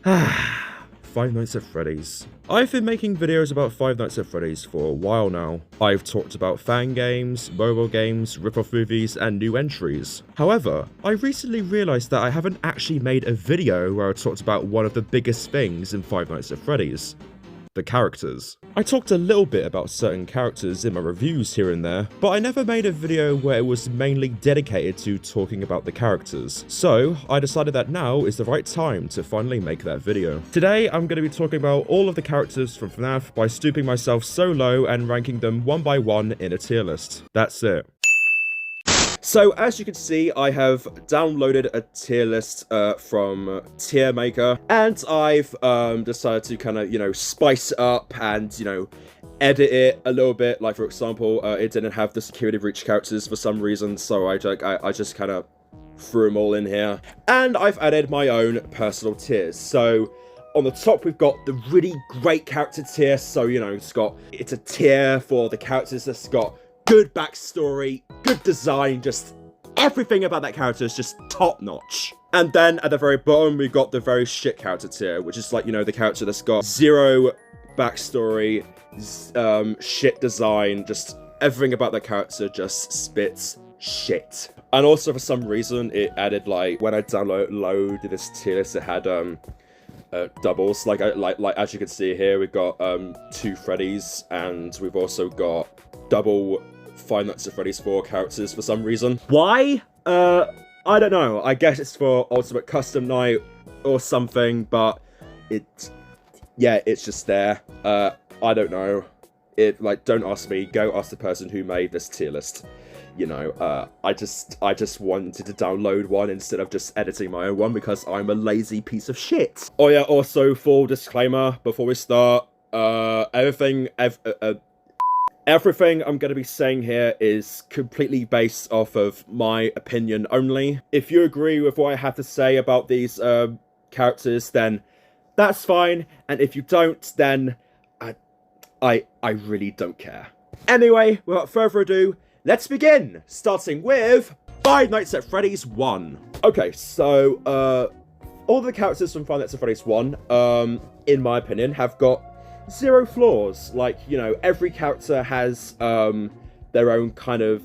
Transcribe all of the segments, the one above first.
Five Nights at Freddy's. I've been making videos about Five Nights at Freddy's for a while now. I've talked about fan games, mobile games, rip-off movies, and new entries. However, I recently realised that I haven't actually made a video where I talked about one of the biggest things in Five Nights at Freddy's. The characters. I talked a little bit about certain characters in my reviews here and there, but I never made a video where it was mainly dedicated to talking about the characters. So I decided that now is the right time to finally make that video. Today I'm going to be talking about all of the characters from FNaF by stooping myself so low and ranking them one by one in a tier list. That's it. So, as you can see, I have downloaded a tier list from Tier Maker, and I've decided to kind of, spice it up and, edit it a little bit. Like, for example, it didn't have the security breach characters for some reason, so I just kind of threw them all in here. And I've added my own personal tiers. So, on the top, we've got the really great character tier. So, it's a tier for the characters that's got good backstory, good design, just everything about that character is just top notch. And then at the very bottom, we've got the very shit character tier, which is like, the character that's got zero backstory, shit design, just everything about that character just spits shit. And also for some reason, it added like, when I downloaded this tier list, it had doubles. Like as you can see here, we've got 2 Freddys, and we've also got double Five Nights at Freddy's 4 characters for some reason. Why? I don't know. I guess it's for Ultimate Custom Night or something, but it's just there. I don't know. Don't ask me. Go ask the person who made this tier list. I just wanted to download one instead of just editing my own one because I'm a lazy piece of shit. Oh yeah, also full disclaimer before we start, everything I'm going to be saying here is completely based off of my opinion only. If you agree with what I have to say about these characters, then that's fine. And if you don't, then I really don't care. Anyway, without further ado, let's begin! Starting with Five Nights at Freddy's 1. Okay, so all the characters from Five Nights at Freddy's 1, in my opinion, have got zero flaws. Like, every character has their own kind of,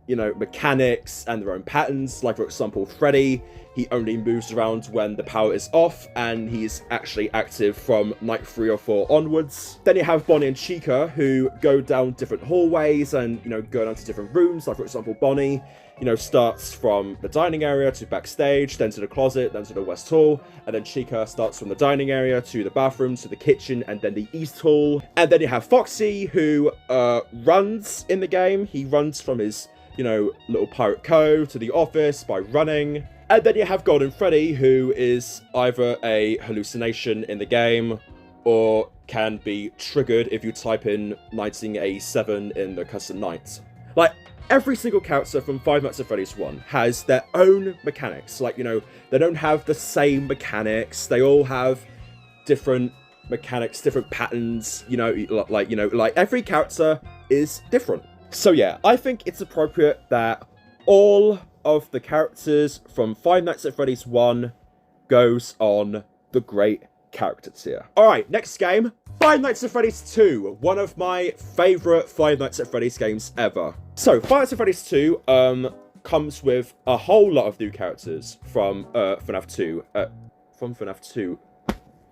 mechanics and their own patterns. Like, for example, Freddy, he only moves around when the power is off, and he's actually active from night 3 or 4 onwards. Then you have Bonnie and Chica, who go down different hallways and, go down to different rooms. Like, for example, Bonnie, starts from the dining area to backstage, then to the closet, then to the West Hall, and then Chica starts from the dining area to the bathroom, to the kitchen, and then the East Hall. And then you have Foxy, who runs in the game. He runs from his, little pirate cove to the office by running. And then you have Golden Freddy, who is either a hallucination in the game, or can be triggered if you type in 1987 in the custom night. Like, every single character from Five Nights at Freddy's 1 has their own mechanics. Like, they don't have the same mechanics. They all have different mechanics, different patterns, like every character is different. So yeah, I think it's appropriate that all of the characters from Five Nights at Freddy's 1 goes on the great character tier. Alright, next game, Five Nights at Freddy's 2, one of my favourite Five Nights at Freddy's games ever. So, Five Nights at Freddy's 2 comes with a whole lot of new characters from FNaF 2. From FNaF 2.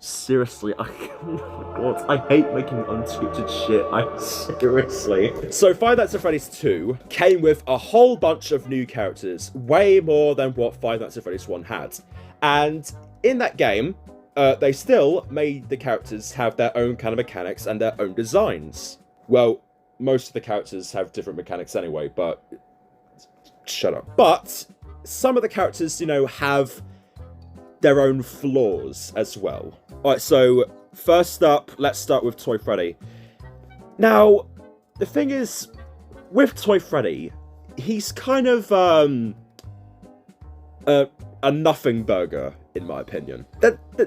Seriously, oh my god, I hate making unscripted shit, seriously. So, Five Nights at Freddy's 2 came with a whole bunch of new characters, way more than what Five Nights at Freddy's 1 had. And in that game, they still made the characters have their own kind of mechanics and their own designs. Well, most of the characters have different mechanics anyway, but shut up. But some of the characters, have their own flaws as well. Alright, so first up, let's start with Toy Freddy. Now, the thing is, with Toy Freddy, he's kind of a nothing burger, in my opinion.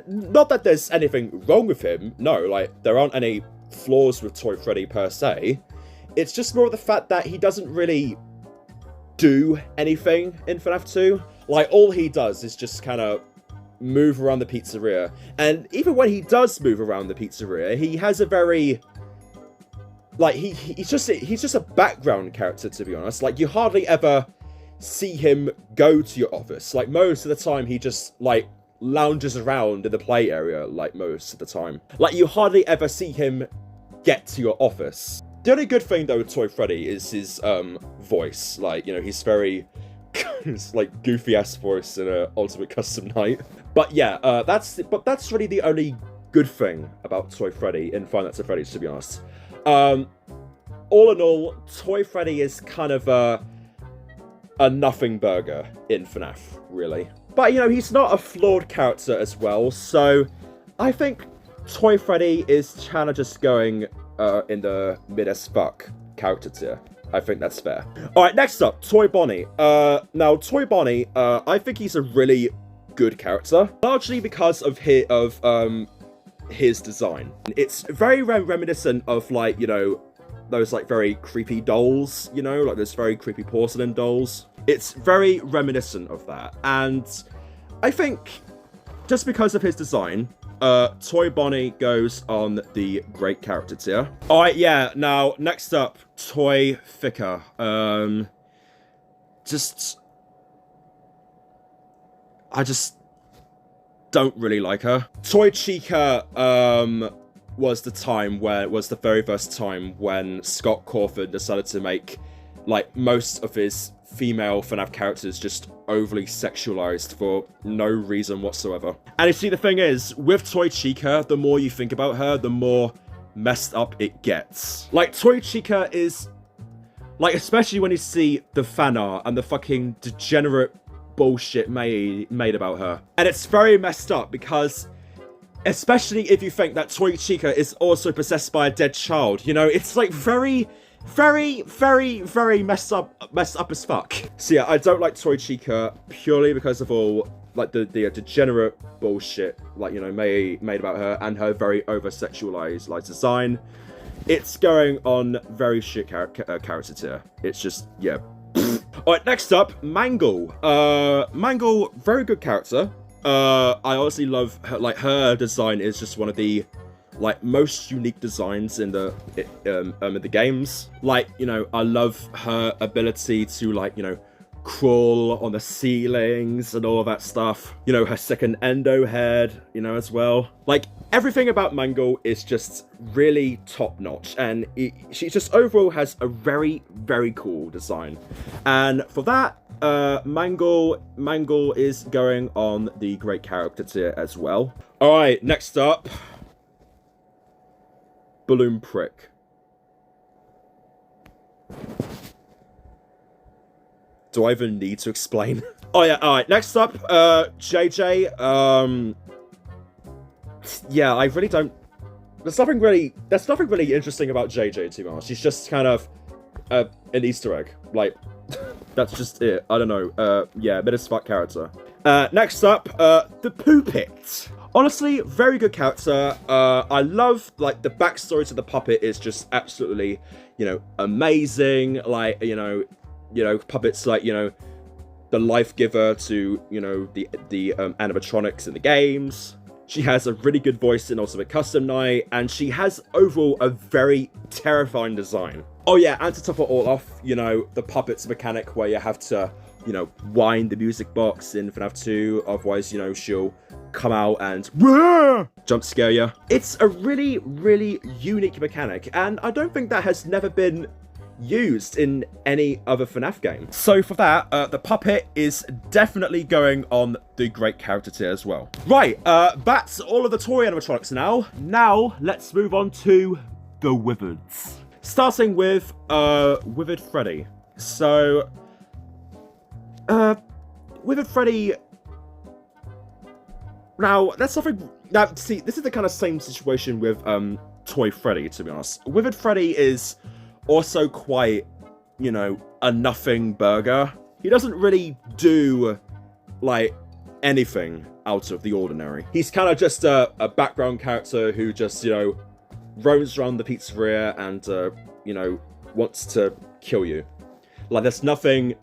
Not that there's anything wrong with him, no, like, there aren't any flaws with Toy Freddy per se. It's just more of the fact that he doesn't really do anything in FNaF 2. Like, all he does is just kind of move around the pizzeria. And even when he does move around the pizzeria, he has a very... Like, he's just a background character, to be honest. Like, you hardly ever see him go to your office. Like, most of the time, he just, like, lounges around in the play area, like, most of the time. Like, you hardly ever see him get to your office. The only good thing, though, with Toy Freddy is his, voice. Like, you know, he's very... it's, like, goofy-ass voice in a Ultimate Custom Night. But, yeah, that's really the only good thing about Toy Freddy in Five Nights at Freddy's, to be honest. All in all, Toy Freddy is kind of a nothing burger in FNaF, really. But, you know, he's not a flawed character as well, so I think Toy Freddy is kind of just going in the mid-as-fuck character tier. I think that's fair. Alright, next up, Toy Bonnie. Now, Toy Bonnie, I think he's a really good character, largely because of his design. It's very reminiscent of, like, you know, those, like, very creepy dolls, you know, like those very creepy porcelain dolls. It's very reminiscent of that, and I think just because of his design, Toy Bonnie goes on the great character tier. Alright, yeah, now, next up, Toy Ficker. I just don't really like her. Toy Chica, was the very first time when Scott Cawthon decided to make, like, most of his female FNaF characters just overly sexualized for no reason whatsoever. And you see, the thing is, with Toy Chica, the more you think about her, the more messed up it gets. Like, Toy Chica is, like, especially when you see the fan art and the fucking degenerate bullshit made about her. And it's very messed up because, especially if you think that Toy Chica is also possessed by a dead child, you know, it's like very messed up as fuck. So yeah, I don't like Toy Chica purely because of all, like, the degenerate bullshit, like, you know, made about her and her very over-sexualized, like, design. It's going on very shit character tier. It's just, yeah. Alright, next up, Mangle. Mangle, very good character. I honestly love her, like, her design is just one of the, like, most unique designs in the games. Like, you know, I love her ability to, like, you know, crawl on the ceilings and all of that stuff. You know, her second endo head, you know, as well. Like, everything about Mangle is just really top-notch, and she just overall has a very, very cool design. And for that, Mangle is going on the great character tier as well. Alright, next up, Balloon Prick. Do I even need to explain? Oh yeah, alright, next up, JJ, yeah, I really don't... There's nothing really interesting about JJ, to be honest. She's just kind of an Easter egg. Like, that's just it. I don't know. Yeah, mid-as-fuck character. Next up, the Puppet. Honestly, very good character. I love, like, the backstory to the puppet is just absolutely, you know, amazing. Like, you know, Puppet's, like, you know, the life giver to, you know, the animatronics in the games. She has a really good voice in Ultimate Custom Night, and she has overall a very terrifying design. Oh yeah, and to top it all off, you know, the Puppet's mechanic where you have to, you know, wind the music box in FNaF 2, otherwise, you know, she'll come out and jump scare you. It's a really, really unique mechanic, and I don't think that has never been used in any other FNaF game. So for that, the Puppet is definitely going on the great character tier as well. Right, that's all of the toy animatronics now. Now, let's move on to the Wizards. Starting with, Withered Freddy. So, Withered Freddy... Now, that's something... Now, see, this is the kind of same situation with, Toy Freddy, to be honest. Withered Freddy is also quite, you know, a nothing burger. He doesn't really do, like, anything out of the ordinary. He's kind of just a background character who just, you know, roams around the pizzeria and, you know, wants to kill you. Like, there's nothing,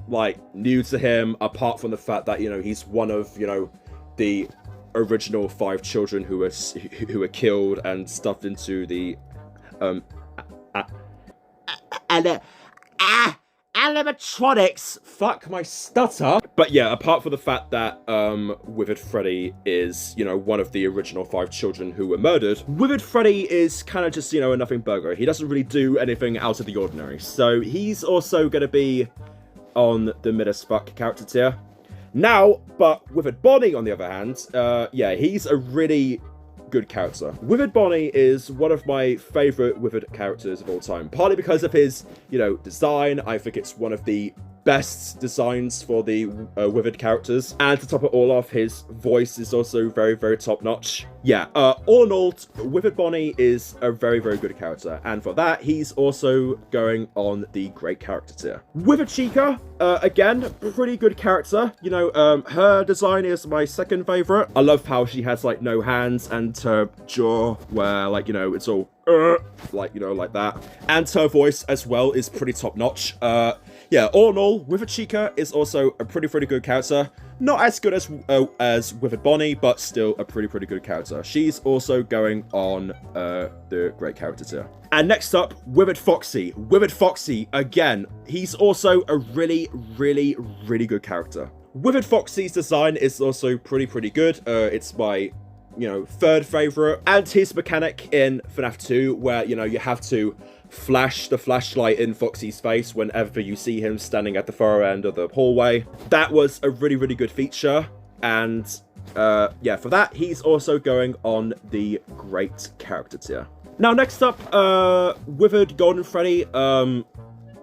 like, new to him apart from the fact that, you know, he's one of, you know, the original 5 children who were killed and stuffed into the animatronics. Fuck my stutter. But yeah, apart from the fact that Withered Freddy is, you know, one of the original 5 children who were murdered, Withered Freddy is kind of just, you know, a nothing burger. He doesn't really do anything out of the ordinary. So he's also going to be on the mid as fuck character tier. Now, but Withered Bonnie, on the other hand, yeah, he's a really good character. Withered Bonnie is one of my favourite Withered characters of all time, partly because of his, you know, design. I think it's one of the best designs for the Withered characters, and to top it all off, his voice is also very, very top-notch. Yeah, all in all, Withered Bonnie is a very, very good character, and for that, he's also going on the great character tier. Withered Chica, again, pretty good character. You know, her design is my second favourite. I love how she has, like, no hands, and her jaw, where, like, you know, it's all like, you know, like that. And her voice as well is pretty top-notch. Yeah, all in all, Withered Chica is also a pretty good character. Not as good as Withered Bonnie, but still a pretty good character. She's also going on the great character tier. And next up, Withered Foxy. Withered Foxy, again, he's also a really good character. Withered Foxy's design is also pretty good. It's my, you know, third favorite. And his mechanic in FNaF 2, where, you know, you have to flash the flashlight in Foxy's face whenever you see him standing at the far end of the hallway. That was a really good feature. And yeah, for that, he's also going on the great character tier. Now, next up, Withered Golden Freddy.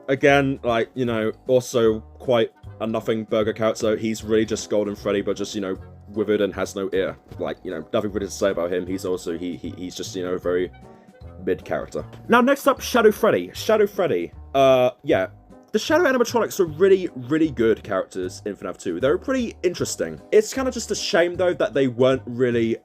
Again, like, you know, also quite a nothing burger character. He's really just Golden Freddy, but just, you know, withered and has no ear. Like, you know, nothing really to say about him. He's also, he's just, you know, a very mid character. Now, next up, Shadow Freddy. Shadow Freddy. Yeah. The Shadow animatronics are really good characters in FNaF 2. They're pretty interesting. It's kind of just a shame, though, that they weren't really,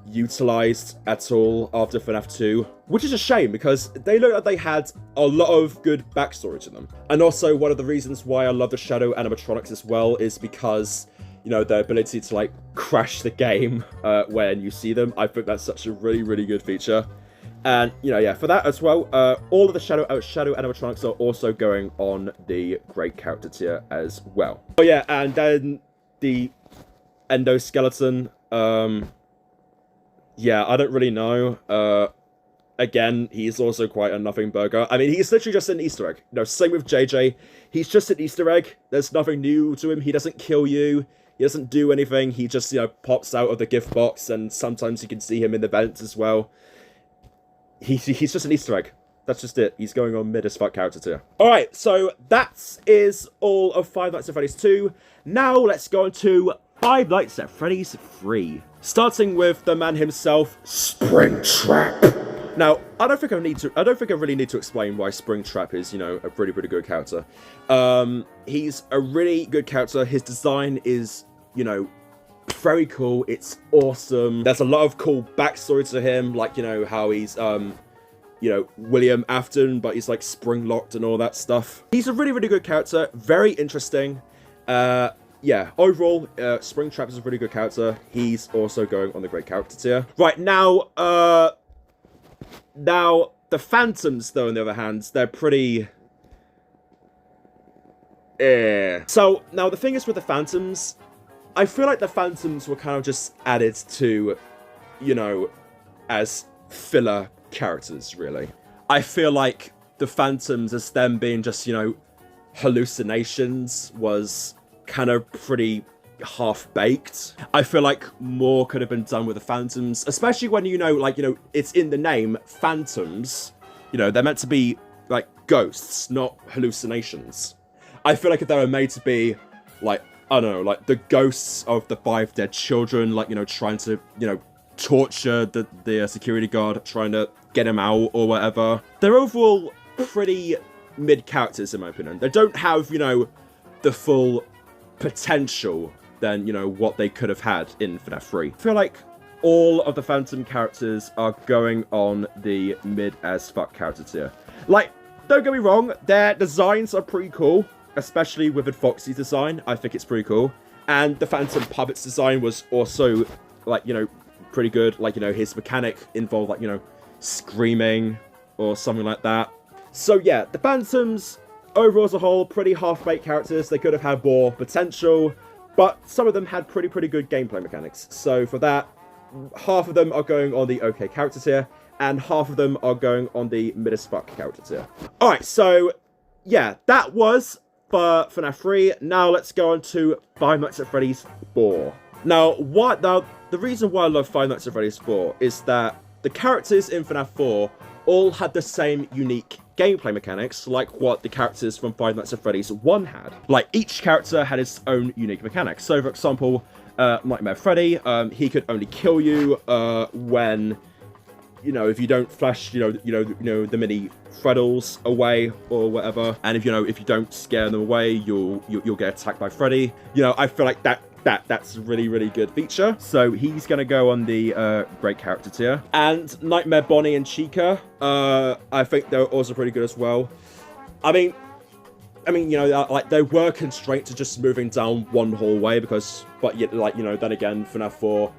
utilized at all after FNaF 2, which is a shame because they look like they had a lot of good backstory to them. And also, one of the reasons why I love the Shadow animatronics as well is because, you know, their ability to, like, crash the game when you see them. I think that's such a really good feature. And, you know, yeah, for that as well, all of the Shadow animatronics are also going on the great character tier as well. Oh yeah, and then the endoskeleton, yeah, I don't really know. Again, he's also quite a nothing burger. I mean, he's literally just an Easter egg. You know, same with JJ. He's just an Easter egg. There's nothing new to him. He doesn't kill you. He doesn't do anything. He just, you know, pops out of the gift box, and sometimes you can see him in the vents as well. He's just an Easter egg. That's just it. He's going on mid as fuck character tier. Alright, so that is all of Five Nights at Freddy's 2. Now let's go into Five Nights at Freddy's 3. Starting with the man himself, Springtrap. Now, I don't think I really need to explain why Springtrap is, you know, a pretty good character. He's a really good character. His design is, you know, very cool. It's awesome. There's a lot of cool backstory to him, like, you know, how he's you know, William Afton, but he's like spring locked and all that stuff. He's a really good character, very interesting. Yeah, overall, Springtrap is a really good character. He's also going on the great character tier. Right, now, the Phantoms, though, on the other hand, they're pretty So, now the thing is with the Phantoms, I feel like the Phantoms were kind of just added to, you know, as filler characters, really. I feel like the Phantoms, as them being just, you know, hallucinations, was kind of pretty half-baked. I feel like more could have been done with the Phantoms, especially when, you know, like, you know, it's in the name, Phantoms. You know, they're meant to be, like, ghosts, not hallucinations. I feel like if they were made to be, like, I don't know, like, the ghosts of the 5 dead children, like, you know, trying to, you know, torture the security guard, trying to get him out or whatever. They're overall pretty mid characters, in my opinion. They don't have, you know, the full potential than, you know, what they could have had in FNaF 3. I feel like all of the Phantom characters are going on the mid as fuck character tier. Like, don't get me wrong, their designs are pretty cool. Especially Withered Foxy's design, I think it's pretty cool. And the Phantom Puppet's design was also, like, you know, pretty good. Like, you know, his mechanic involved, like, you know, screaming or something like that. So, yeah, the Phantoms, overall as a whole, pretty half-baked characters. They could have had more potential, but some of them had pretty good gameplay mechanics. So, for that, half of them are going on the okay character tier, and half of them are going on the mid as fuck character tier. Alright, so, yeah, that was for FNAF 3. Now let's go on to Five Nights at Freddy's 4. Now, the reason why I love Five Nights at Freddy's 4 is that the characters in FNAF 4 all had the same unique gameplay mechanics like what the characters from Five Nights at Freddy's 1 had. Like, each character had its own unique mechanics. So, for example, Nightmare Freddy, he could only kill you when, you know, if you don't flash, you know the mini Freddles away or whatever, and if you don't scare them away, you'll get attacked by Freddy. You know, I feel like that's a really good feature. So he's gonna go on the great character tier. And Nightmare Bonnie and Chica, I think they're also pretty good as well. I mean, you know, like, they were constrained to just moving down one hallway but yet, like, you know, then again, FNAF 4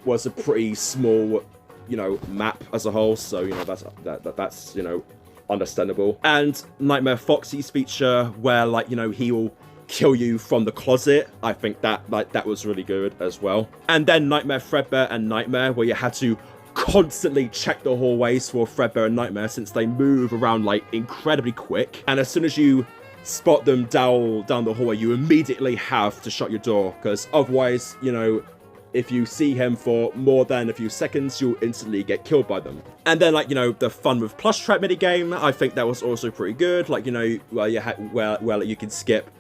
was a pretty small, you know, map as a whole, so, you know, that's you know, understandable. And Nightmare Foxy's feature, where, like, you know, he will kill you from the closet, I think that was really good as well. And then Nightmare Fredbear and Nightmare, where you had to constantly check the hallways for Fredbear and Nightmare, since they move around, like, incredibly quick, and as soon as you spot them down the hallway, you immediately have to shut your door, because otherwise, you know, if you see him for more than a few seconds, you'll instantly get killed by them. And then, like, you know, the Fun with Plush Trap minigame, I think that was also pretty good. Like, you know, where you can skip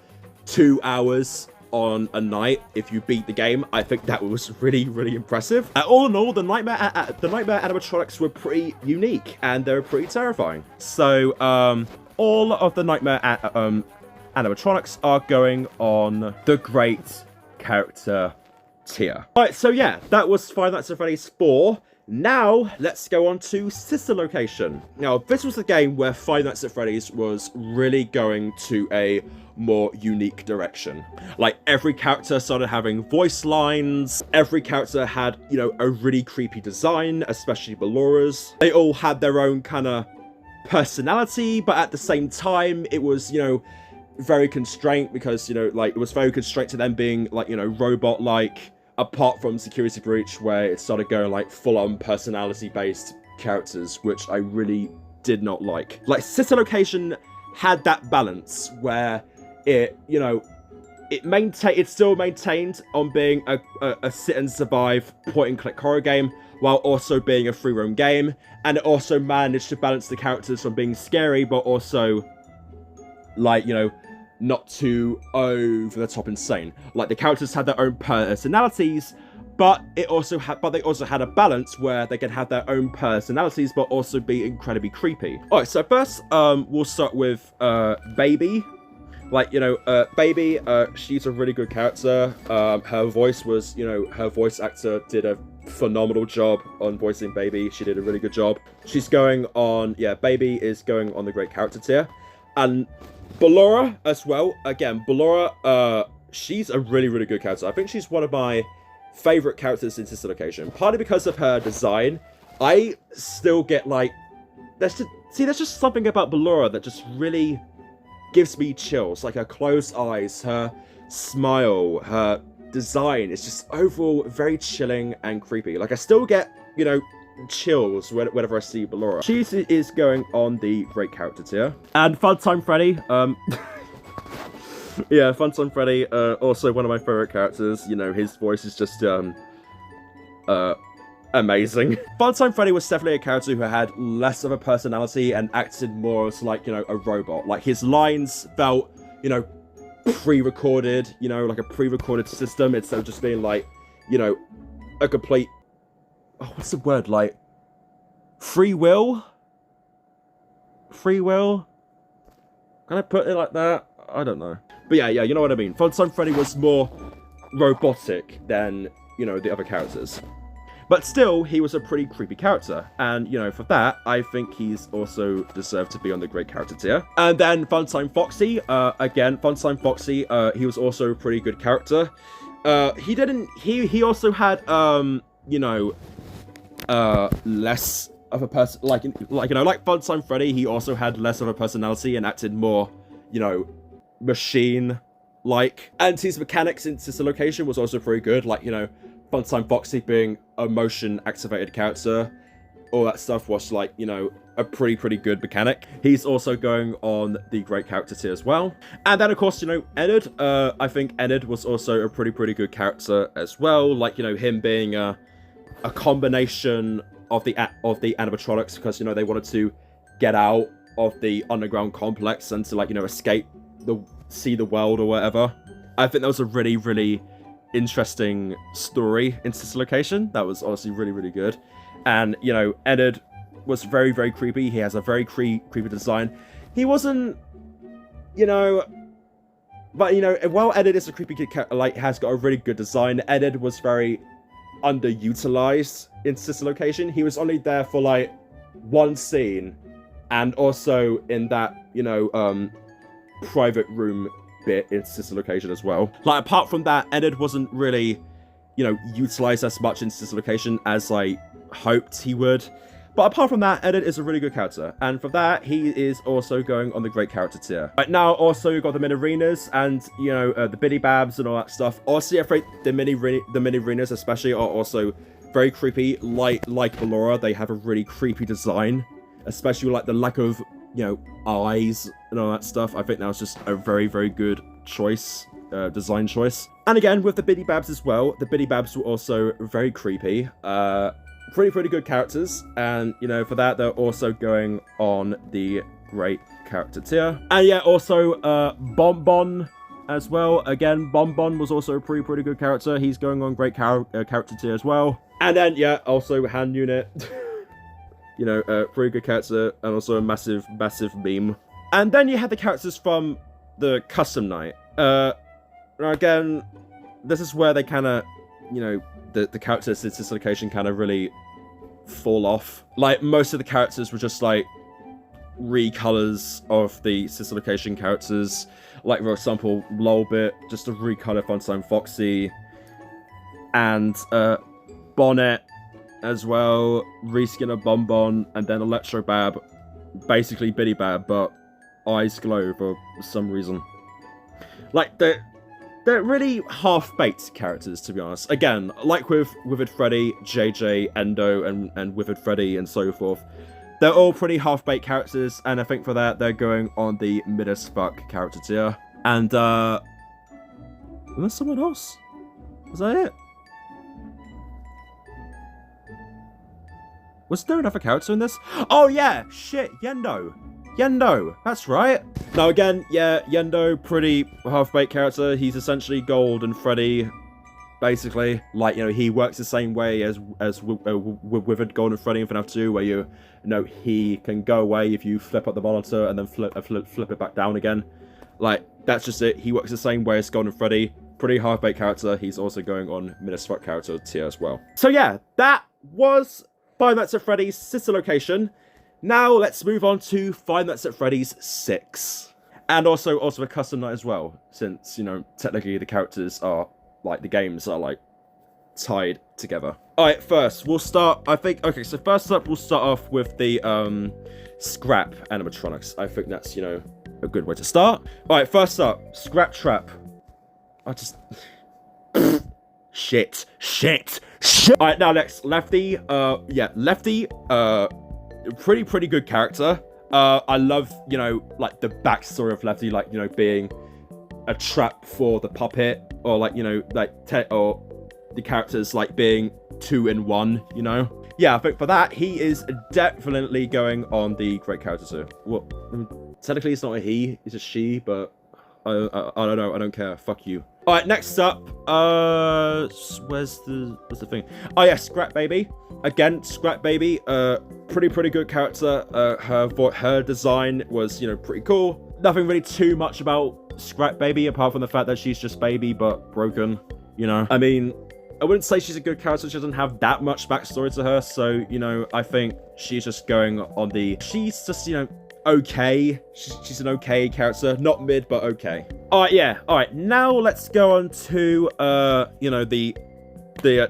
2 hours on a night if you beat the game. I think that was really impressive. All in all, the Nightmare animatronics were pretty unique, and they were pretty terrifying. So, all of the Nightmare animatronics are going on the great character tier. Alright, so yeah, that was Five Nights at Freddy's 4. Now, let's go on to Sister Location. Now, this was the game where Five Nights at Freddy's was really going to a more unique direction. Like, every character started having voice lines, every character had, you know, a really creepy design, especially Bellora's. They all had their own kind of personality, but at the same time, it was, you know, very constrained, because, you know, like, it was very constrained to them being, like, you know, robot-like, apart from Security Breach, where it started going, like, full-on personality-based characters, which I really did not like. Like, Sister Location had that balance where it, you know, it still maintained on being a sit and survive point-and-click horror game, while also being a free roam game, and it also managed to balance the characters from being scary, but also, like, you know, not too over the top insane. Like, the characters had their own personalities, but they also had a balance where they can have their own personalities, but also be incredibly creepy. Alright, so first, we'll start with Baby. Like, you know, Baby, she's a really good character. Her voice was, you know, her voice actor did a phenomenal job on voicing Baby. She did a really good job. She's going on, yeah, Baby is going on the great character tier. And Ballora as well. Again, Ballora, she's a really good character. I think she's one of my favorite characters in Sister Location. Partly because of her design. I still get, like, there's just something about Ballora that just really gives me chills. Like, her closed eyes, her smile, her design is just overall very chilling and creepy. Like, I still get, you know, chills whenever I see Ballora. She is going on the great character tier. And Funtime Freddy, yeah, Funtime Freddy, also one of my favorite characters. You know, his voice is just amazing. Funtime Freddy was definitely a character who had less of a personality and acted more as, like, you know, a robot. Like, his lines felt, you know, pre-recorded, you know, like a pre-recorded system, instead of just being, like, you know, a complete, oh, what's the word, like, free will? Free will? Can I put it like that? I don't know. But yeah, you know what I mean. Funtime Freddy was more robotic than, you know, the other characters. But still, he was a pretty creepy character. And, you know, for that, I think he's also deserved to be on the great character tier. And then Funtime Foxy. Again, Funtime Foxy, he was also a pretty good character. he didn't, he also had, you know, less of a person, like, you know, like Funtime Freddy, he also had less of a personality and acted more, you know, machine-like. And his mechanics in Sister Location was also pretty good, like, you know, Funtime Foxy being a motion-activated character, all that stuff was, like, you know, a pretty good mechanic. He's also going on the great character tier as well. And then, of course, you know, Enid, I think Enid was also a pretty good character as well, like, you know, him being a combination of the animatronics, because, you know, they wanted to get out of the underground complex and to, like, you know, escape see the world or whatever. I think that was a really interesting story in Sister Location. That was honestly really good. And, you know, Enid was very creepy. He has a very creepy design. He wasn't, you know, but, you know, while Enid is a creepy kid, like, has got a really good design, Enid was very underutilized in Sister Location. He was only there for, like, one scene, and also in that, you know, private room bit in Sister Location as well. Like, apart from that, Enid wasn't really, you know, utilized as much in Sister Location as I hoped he would. But apart from that, Enid is a really good character, and for that, he is also going on the great character tier. Right now, also, you've got the mini-arenas, and, you know, the biddy-babs and all that stuff. Also, I think the mini-arenas especially are also very creepy. Like Ballora, they have a really creepy design, especially like the lack of, you know, eyes and all that stuff. I think that was just a very good choice, design choice. And again, with the biddy-babs as well, the biddy-babs were also very creepy. Pretty good characters, and, you know, for that, they're also going on the great character tier. And yeah, also, Bonbon as well. Again, Bonbon was also a pretty good character. He's going on great character tier as well. And then, yeah, also Hand Unit. You know, pretty good character, and also a massive meme. And then you had the characters from the custom night. Now again, this is where they kind of, you know, the characters in Sister Location kind of really fall off. Like, most of the characters were just, like, recolors of the Sister Location characters. Like, for example, Lolbit, just a recolor Funtime Foxy. And, Bonnet as well, reskin of Bonbon, and then Electrobab, basically Biddy Bab, but eyes glow for some reason. Like, they're really half-baked characters, to be honest. Again, like with Withered Freddy, JJ, Endo, and Withered Freddy, and so forth, they're all pretty half-baked characters, and I think for that, they're going on the mid-as-fuck character tier. And, was there someone else? Was that it? Was there another character in this? Oh yeah! Shit, Yendo, that's right. Now again, yeah, Yendo, pretty half-baked character. He's essentially Gold and Freddy, basically. Like, you know, he works the same way as Withered Gold and Freddy in FNaF 2, where you know, he can go away if you flip up the monitor and then flip it back down again. Like, that's just it. He works the same way as Gold and Freddy. Pretty half-baked character. He's also going on mid-as-fuck character tier as well. So yeah, that was Five Nights at Freddy's Sister Location. Now, let's move on to Five Nights at Freddy's 6. And also a custom night as well, since, you know, technically the characters are, like, the games are, like, tied together. Alright, first, we'll start, I think, okay, so first up, we'll start off with the, Scrap animatronics. I think that's, you know, a good way to start. Alright, first up, Scrap Trap. I just... Shit. Alright, now next, Lefty. Yeah, Lefty, pretty good character. I love, you know, like, the backstory of Lefty, like, you know, being a trap for the puppet, or, like, you know, like, or the characters, like, being 2 in 1, you know? Yeah, I think for that, he is definitely going on the great character too. Well, technically it's not a he, it's a she, but I don't know, I don't care, fuck you. Alright, next up, what's the thing? Oh yeah, Scrap Baby. Again, Scrap Baby, pretty good character. Her design was, you know, pretty cool. Nothing really too much about Scrap Baby, apart from the fact that she's just baby, but broken, you know? I mean, I wouldn't say she's a good character, she doesn't have that much backstory to her, so, you know, I think she's just going on the... She's just, you know, okay. She's an okay character. Not mid, but okay. Alright, yeah. Alright, now let's go on to, you know, the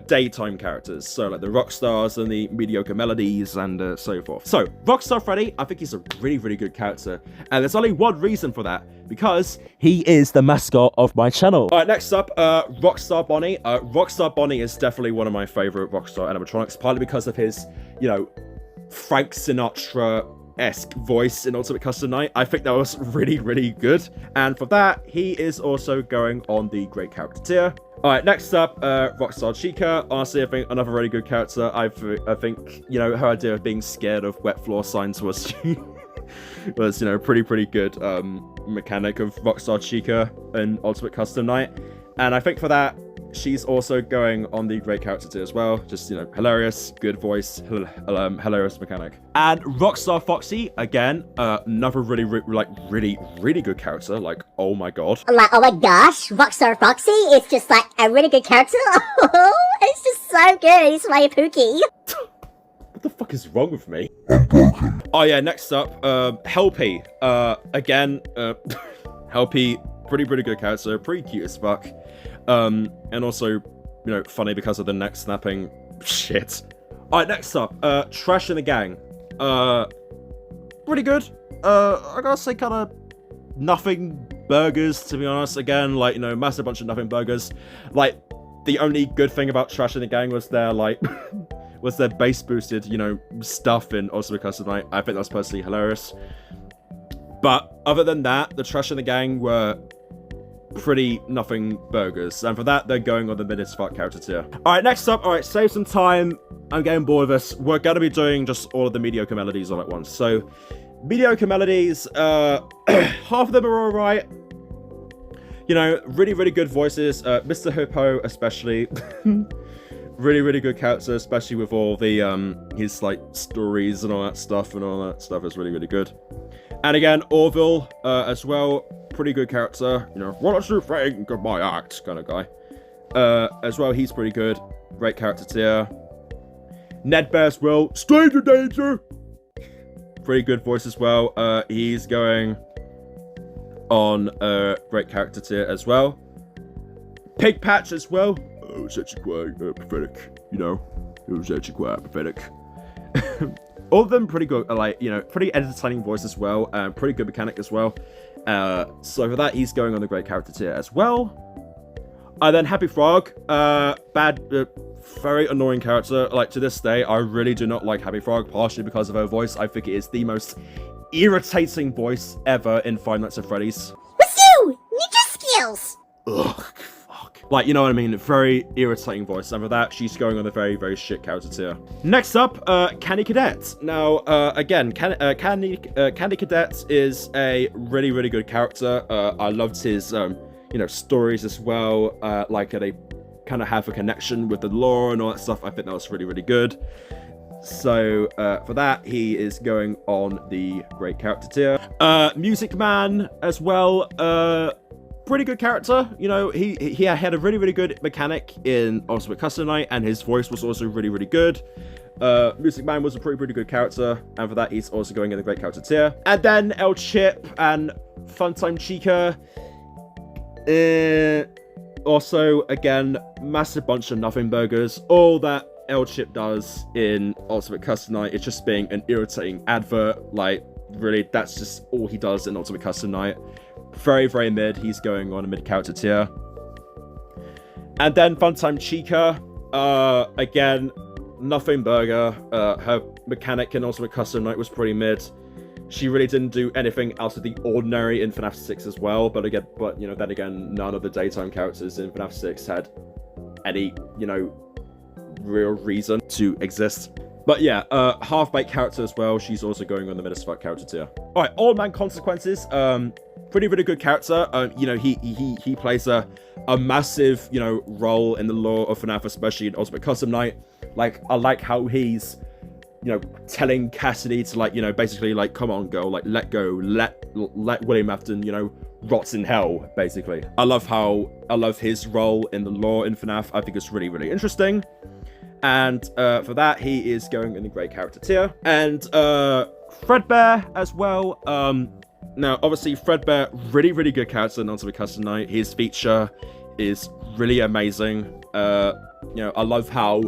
daytime characters. So, like, the rock stars and the mediocre melodies and so forth. So, Rockstar Freddy, I think he's a really, really good character. And there's only one reason for that. Because he is the mascot of my channel. Alright, next up, Rockstar Bonnie. Rockstar Bonnie is definitely one of my favorite Rockstar animatronics. Partly because of his, you know, Frank Sinatra-esque voice in Ultimate Custom Night. I think that was really, really good. And for that, he is also going on the great character tier. Alright, next up, Rockstar Chica. Honestly, I think another really good character. I think, you know, her idea of being scared of wet floor signs was, was, you know, pretty good mechanic of Rockstar Chica in Ultimate Custom Night. And I think for that, she's also going on the great character tier as well. Just, you know, hilarious, good voice, hilarious mechanic. And Rockstar Foxy, again, another really good character. Like, oh my god. Like, oh my gosh, Rockstar Foxy is just like a really good character. Oh, it's just so good. He's my Pookie. What the fuck is wrong with me? Oh yeah, next up, Helpy. Again, Helpy, pretty good character, pretty cute as fuck. And also, you know, funny because of the neck snapping shit. Alright, next up, Trash in the Gang. Pretty good. I gotta say kinda nothing burgers, to be honest. Again, like, you know, massive bunch of nothing burgers. Like, the only good thing about Trash in the Gang was their, like, was their bass boosted, you know, stuff in Ultimate Custom Night. I think that was personally hilarious. But other than that, the Trash in the Gang were pretty nothing burgers, and for that they're going on the mid as fuck character tier. Alright, next up, alright, save some time. I'm getting bored of this. We're gonna be doing just all of the mediocre melodies all at once. So, mediocre melodies, half of them are alright. You know, really good voices. Mr. Hippo especially. really good character, especially with all the his like stories and all that stuff is really good. And again, Orville as well, pretty good character, you know, what you think of my act kind of guy. As well, he's pretty good, great character tier. Ned Bear's Will, stranger danger, pretty good voice as well. He's going on a great character tier as well. Pig Patch as well. Oh, it's actually quite pathetic, you know. It was actually quite pathetic. All of them pretty good, like, you know, pretty entertaining voice as well, pretty good mechanic as well. So for that, he's going on the great character tier as well. Then Happy Frog, very annoying character. Like, to this day, I really do not like Happy Frog, partially because of her voice. I think it is the most irritating voice ever in Five Nights at Freddy's. What's you? Ninja skills! Ugh. Like, you know what I mean? Very irritating voice. And for that, she's going on the very shit character tier. Next up, Candy Cadet. Now, again, Candy Cadet is a really good character. I loved his, you know, stories as well. Like, they kind of have a connection with the lore and all that stuff. I think that was really good. So, for that, he is going on the great character tier. Music Man as well. Pretty good character, you know, he had a really good mechanic in Ultimate Custom Night, and his voice was also really good. Music Man was a pretty good character, and for that he's also going in the great character tier. And then El Chip and Funtime Chica. Also, again, massive bunch of nothing burgers. All that El Chip does in Ultimate Custom Night is just being an irritating advert. Like, really, that's just all he does in Ultimate Custom Night. Very mid. He's going on a mid character tier. And then Funtime Chica. Again, nothing burger. Her mechanic in Ultimate Custom Night was pretty mid. She really didn't do anything out of the ordinary in FNAF 6 as well. But you know, then again, none of the daytime characters in FNAF 6 had any, you know, real reason to exist. But yeah, half-baked character as well. She's also going on the mid as fuck character tier. All right, Old Man Consequences. Pretty good character. You know, he plays a massive, you know, role in the lore of FNAF, especially in Ultimate Custom Night. Like, I like how he's, you know, telling Cassidy to, like, you know, basically, like, come on, girl, like, let go, let William Afton, you know, rot in hell, basically. I love his role in the lore in FNAF. I think it's really interesting. And for that, he is going in the great character tier. And Frickbear as well. Now, obviously, Frickbear, really, really good character in Ultimate Custom Night. His feature is really amazing. You know, I love how,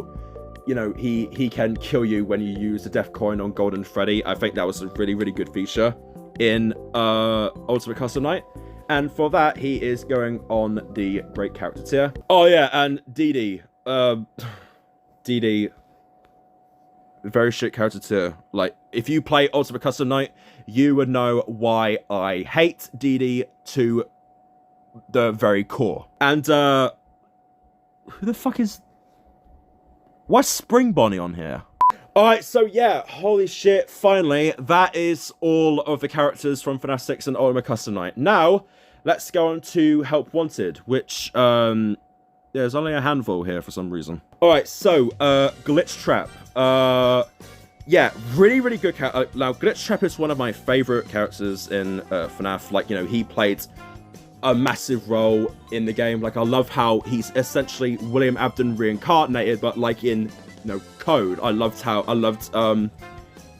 you know, he can kill you when you use the Death Coin on Golden Freddy. I think that was a really, really good feature in Ultimate Custom Night. And for that, he is going on the great character tier. Oh, yeah, and DD. DD. Very shit character tier. Like, if you play Ultimate Custom Night, you would know why I hate DD to the very core. And, who the fuck is... Why's Spring Bonnie on here? Alright, so yeah, holy shit, finally, that is all of the characters from FNAF 6 and Ultimate Custom Night. Now, let's go on to Help Wanted, which, there's only a handful here for some reason. Alright, so, Glitch Trap. Yeah, really, really good character. Now, Glitch Trap is one of my favorite characters in FNAF. Like, you know, he played a massive role in the game. Like, I love how he's essentially William Abden reincarnated, but like in, you know, code. I loved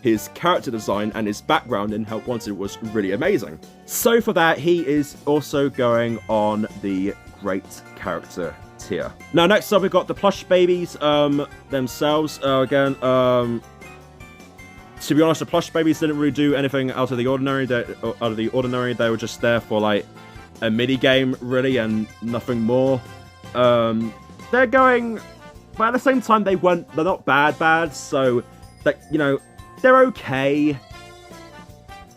his character design and his background in Help Wanted was really amazing. So for that, he is also going on the great character tier. Now, next up, we've got the plush babies themselves. Again, to be honest, the plush babies didn't really do anything out of the ordinary. They were just there for like a mini game, really, and nothing more. They're going, but at the same time, they're not bad. So, like, you know, they're okay.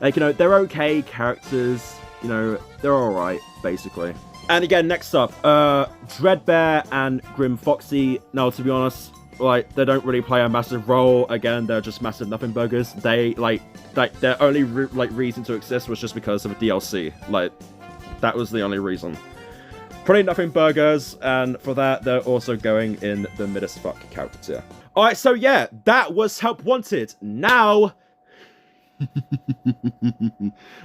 Like, you know, they're okay characters. You know, they're all right, basically. And again, next up, Dreadbear and Grim Foxy. Now, to be honest, like, they don't really play a massive role. Again, they're just massive nothing burgers. They, like their only, reason to exist was just because of a DLC. Like, that was the only reason. Pretty nothing burgers, and for that, they're also going in the mid as fuck character tier. Alright, so yeah, that was Help Wanted. Now...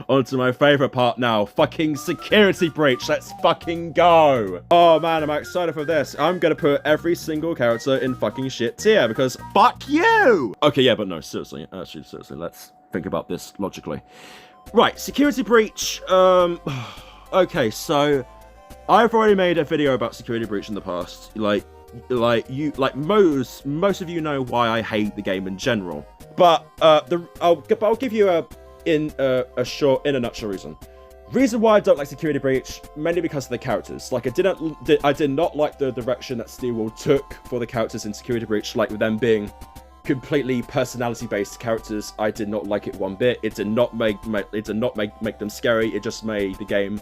on to my favorite part now, fucking security breach. Let's fucking go. Oh man, I'm excited for this. I'm gonna put every single character in fucking shit tier because fuck you. Okay, yeah, but no, seriously, actually, seriously, let's think about this logically. Right, security breach. Okay, so I've already made a video about security breach in the past. Like most of you know why I hate the game in general. But I'll give you a nutshell reason. Reason why I don't like Security Breach, mainly because of the characters. Like, I did not like the direction that Steelwall took for the characters in Security Breach, like with them being completely personality-based characters. I did not like it one bit. It did not make them scary. It just made the game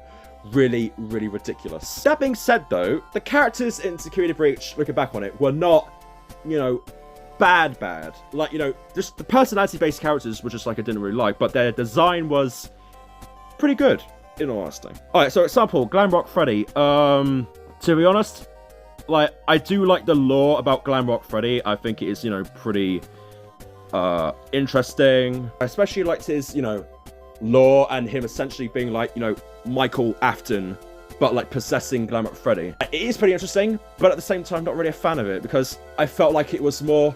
really, really ridiculous. That being said, though, the characters in Security Breach, looking back on it, were not, you know, bad. Like, you know, just the personality-based characters were just like I didn't really like, but their design was pretty good, in all honesty. Alright, so example, Glamrock Freddy. To be honest, like, I do like the lore about Glamrock Freddy. I think it is, you know, pretty interesting. I especially liked his, you know, lore and him essentially being like, you know, Michael Afton, but like possessing Glamrock Freddy. It is pretty interesting, but at the same time, not really a fan of it because I felt like it was more,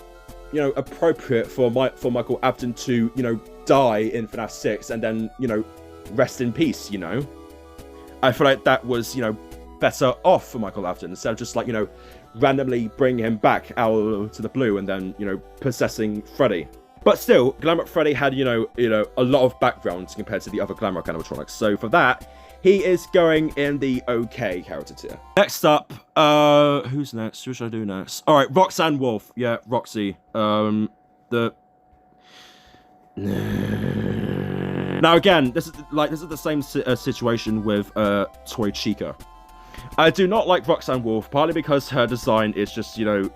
you know, appropriate for Michael Afton to, you know, die in FNAF 6 and then, you know, rest in peace, you know? I feel like that was, you know, better off for Michael Afton instead of just like, you know, randomly bringing him back out to the blue and then, you know, possessing Freddy. But still, Glamrock Freddy had, you know, a lot of background compared to the other Glamrock animatronics. So for that, he is going in the okay character tier. Next up, who's next? Who should I do next? All right, Roxanne Wolf. Yeah, Roxy. Now again, this is the same situation with Toy Chica. I do not like Roxanne Wolf, partly because her design is just, you know,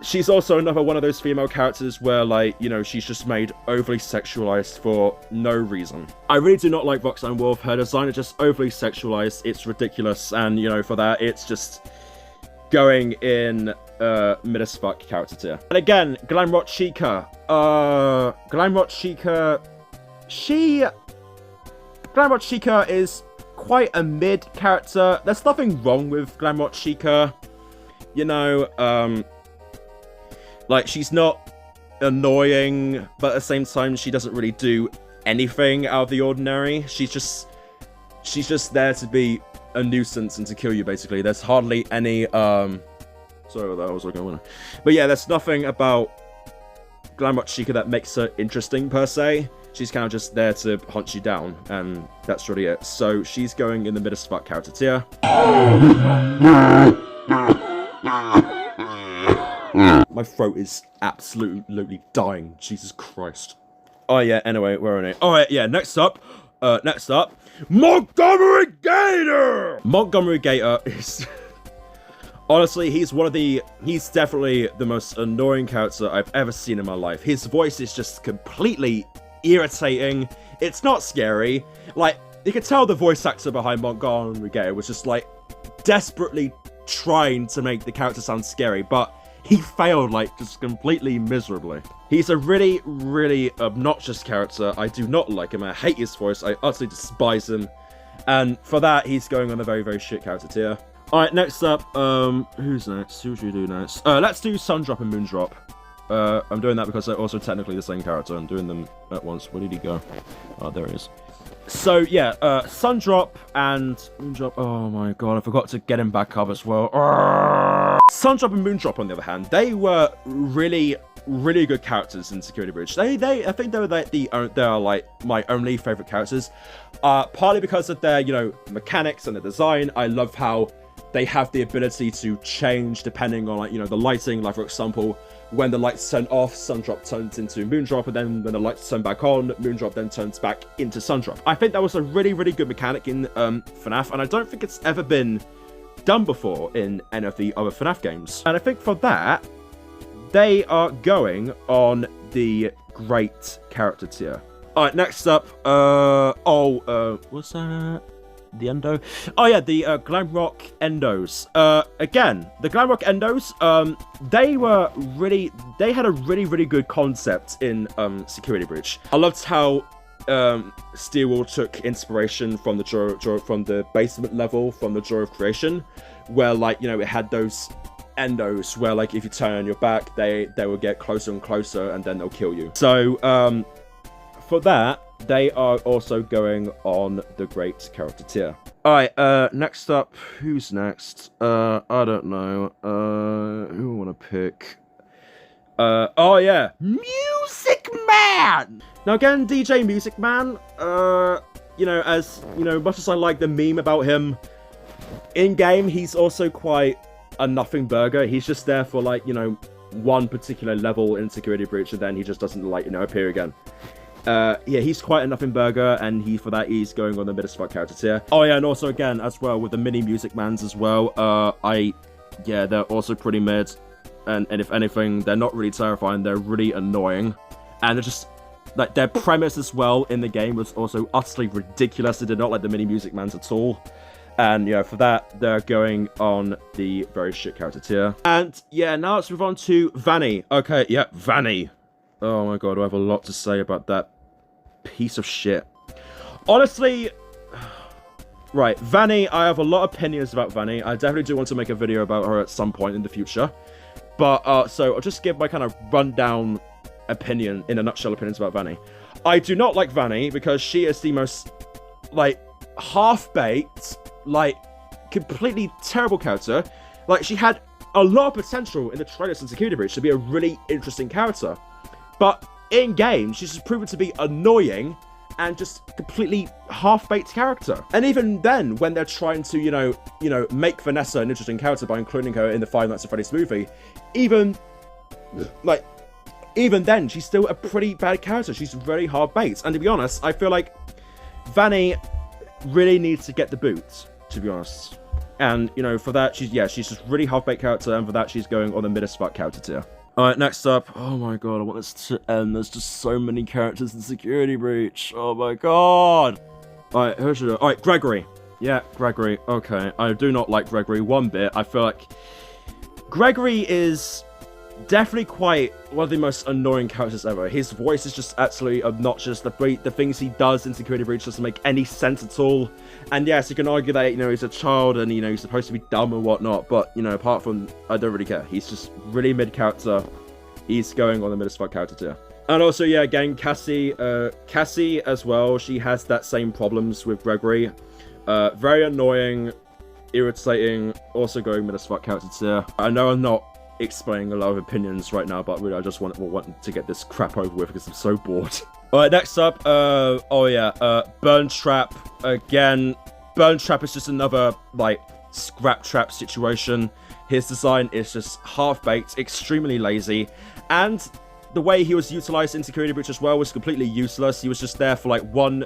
she's also another one of those female characters where, like, you know, she's just made overly sexualized for no reason. I really do not like Roxanne Wolf. Her design is just overly sexualized. It's ridiculous, and, you know, for that, it's just going in mid as fuck character tier. And again, Glamrock Chica. Glamrock Chica is quite a mid character. There's nothing wrong with Glamrock Chica. You know, like, she's not annoying, but at the same time, she doesn't really do anything out of the ordinary. She's just there to be a nuisance and to kill you, basically. There's hardly any, sorry what that was going on. But yeah, there's nothing about Glamrock Chica that makes her interesting, per se. She's kind of just there to hunt you down, and that's really it. So she's going in the mid spot character tier. My throat is absolutely dying. Jesus Christ. Oh yeah, anyway, where are we? Alright, yeah, next up, Montgomery Gator! Montgomery Gator is... Honestly, he's definitely the most annoying character I've ever seen in my life. His voice is just completely irritating. It's not scary. Like, you can tell the voice actor behind Montgomery Gator was just, like, desperately trying to make the character sound scary, but he failed, like, just completely miserably. He's a really obnoxious character. I do not like him. I hate his voice. I utterly despise him. And for that, he's going on a very shit character tier. Alright, next up, who's next? Who should we do next? Let's do Sundrop and Moondrop. I'm doing that because they're also technically the same character. I'm doing them at once. Where did he go? Oh, there he is. So, yeah, Sundrop and Moondrop. Oh my god, I forgot to get him back up as well. Sundrop and Moondrop, on the other hand, they were really good characters in Security Breach. I think they were they're like my only favorite characters. Partly because of their, you know, mechanics and the design. I love how they have the ability to change depending on, like, you know, the lighting. Like, for example, when the lights turn off, Sundrop turns into Moondrop, and then when the lights turn back on, Moondrop then turns back into Sundrop. I think that was a really good mechanic in FNaF, and I don't think it's ever been done before in any of the other FNaF games. And I think for that, they are going on the great character tier. Alright, next up, what's that? The Endo? Oh yeah, the Glamrock Endos. Again, the Glamrock Endos, they had a really good concept in Security Breach. I loved how Steelwall took inspiration from the basement level from the Joy of Creation, where, like, you know, it had those endos where, like, if you turn on your back, they will get closer and closer, and then they'll kill you. So for that, they are also going on the great character tier. Alright, next up, who's next? I don't know. Who I want to pick? Oh yeah, Music Man! Now again, DJ Music Man, you know, as, you know, much as I like the meme about him, in-game, he's also quite a nothing burger. He's just there for, like, you know, one particular level in Security Breach, and then he just doesn't, like, you know, appear again. Yeah, he's quite a nothing burger, and for that, he's going on the mid spot character tier. Oh yeah, and also again, as well, with the mini Music Mans as well, yeah, they're also pretty mid, and if anything, they're not really terrifying, they're really annoying, and they're just, like, their premise as well in the game was also utterly ridiculous. I did not like the mini Music Mans at all. And, yeah, for that, they're going on the very shit character tier. And, yeah, now let's move on to Vanny. Okay, yeah, Vanny. Oh my god, I have a lot to say about that piece of shit. Honestly, right, Vanny, I have a lot of opinions about Vanny. I definitely do want to make a video about her at some point in the future. But, so, I'll just give my kind of rundown opinion, in a nutshell, opinions about Vanny. I do not like Vanny because she is the most, like, half-baked, like, completely terrible character. Like, she had a lot of potential in the trailers and Security Breach to be a really interesting character. But in-game, she's just proven to be annoying and just completely half-baked character. And even then, when they're trying to, you know, make Vanessa an interesting character by including her in the Five Nights at Freddy's movie, even then, she's still a pretty bad character. She's very hard-baked. And to be honest, I feel like Vanny really needs to get the boot, to be honest. And, you know, for that, she's just really half-baked character, and for that, she's going on the mid-spot character tier. Alright, next up. Oh my god, I want this to end. There's just so many characters in Security Breach. Oh my god. Alright, who should I... Alright, Gregory. Yeah, Gregory. Okay, I do not like Gregory one bit. I feel like Gregory is definitely quite one of the most annoying characters ever. His voice is just absolutely obnoxious. The things he does in Security Breach doesn't make any sense at all. And yes, you can argue that, you know, he's a child and, you know, he's supposed to be dumb and whatnot, but, you know, apart from, I don't really care. He's just really mid character. He's going on the mid spot character tier. And also, yeah, again, Cassie as well, she has that same problems with Gregory. Very annoying, irritating, also going mid as fuck characters here. I know I'm not explaining a lot of opinions right now, but really I just want to get this crap over with because I'm so bored. Alright, next up, Burn Trap. Again, Burn Trap is just another, like, scrap trap situation. His design is just half-baked, extremely lazy, and the way he was utilized in Security Breach as well was completely useless. He was just there for, like, one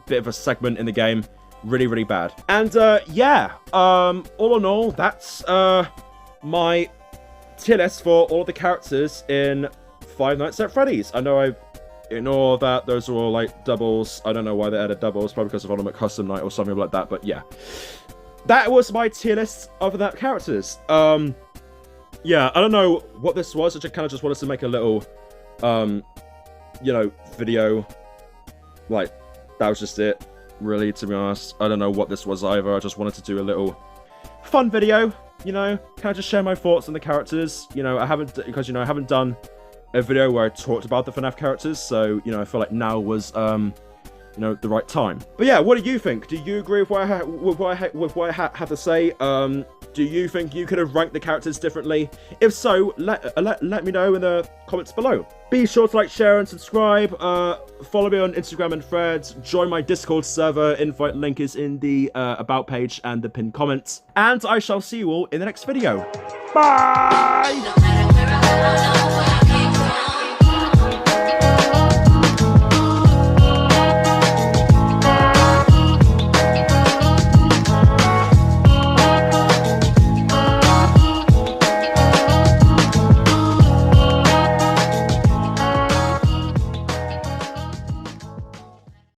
bit of a segment in the game. Really, really bad. And, yeah, all in all, that's, my tier list for all the characters in Five Nights at Freddy's. I know I ignore that those are all, like, doubles. I don't know why they added doubles, probably because of Ultimate Custom Night or something like that, but yeah. That was my tier list of the characters. Yeah, I don't know what this was. I just kind of just wanted to make a little, you know, video. Like, that was just it, really, to be honest. I don't know what this was either. I just wanted to do a little fun video, you know, kind of just share my thoughts on the characters. You know, I haven't done a video where I talked about the FNaF characters, so, you know, I feel like now was, you know, the right time. But yeah, what do you think? Do you agree with what I have to say? Do you think you could have ranked the characters differently? If so, let me know in the comments below. Be sure to like, share, and subscribe. Follow me on Instagram and Threads. Join my Discord server. Invite link is in the about page and the pinned comments. And I shall see you all in the next video. Bye!